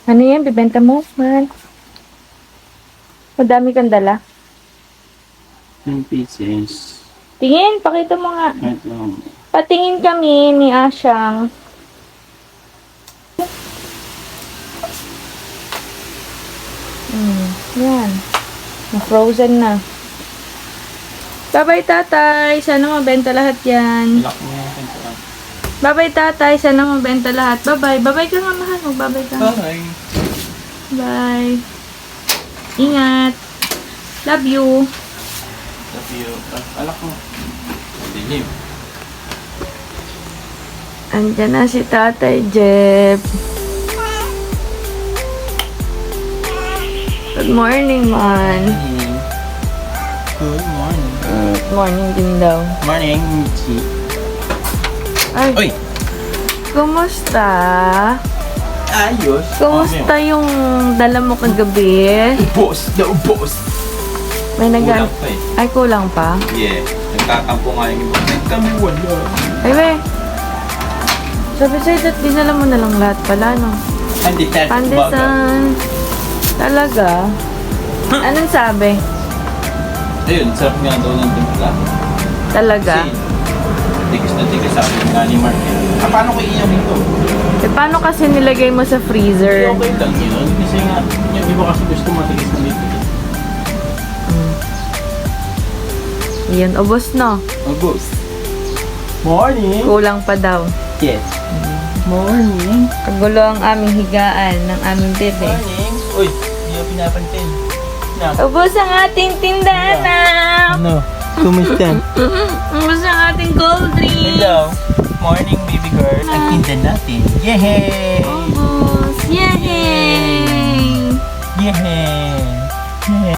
Ano yan? Bibenta mo, man? Madami kang dala. 10 pieces. Tingin, pakita mo nga. Wait lang. Patingin kami ni Asyang. Yan. Na-frozen na. Bye-bye, tatay. Sana mabenta lahat yan. Lock mo yung pintuan. Bye-bye, tatay. Sana mabenta lahat. Bye-bye. Bye-bye ka nga, mahal. Mag-bye-bye ka. Bye. Bye. Ingat. Love you. Love you. Alak mo. Dilim. Andyan na si Tatay Jeff. Good morning, man. Good morning. Good morning din daw. Morning, Michi. Ay, Uy! kumusta? Ayos. Kumusta yung dala mo kagabi? Ubos! Naubos! May Kulang pa eh. Ay, kulang pa? Yeah. Nagtatampo nga yung iba. Kami wala. Ay, we. Sabi sa'yo, that dinala mo na lang lahat pala, no? Panditan. Pandesan. Talaga? Anong sabi? Ayun, sarap nga daw ng timpla. Talaga? Kasi, tigas na tigas sa akin nga ni Mark. Paano ko iiyamin to? Eh, paano kasi nilagay mo sa freezer? Okay lang yun. Kasi nga, yung iba kasi gusto matigas na dito. Yan, ubos, no? Ubos. Morning! Kulang pa daw. Yes. Morning! Kagulo ang aming higaan ng aming bebe. Morning! Uy, hindi ako pinapansin. Ubos ang ating tindahan. Ano? Kumusta? Ubos ang ating cold drink. Hello! Morning, baby girl. Ang tinda natin. Yehey! Ubos. Yay! Yehey! Yehey!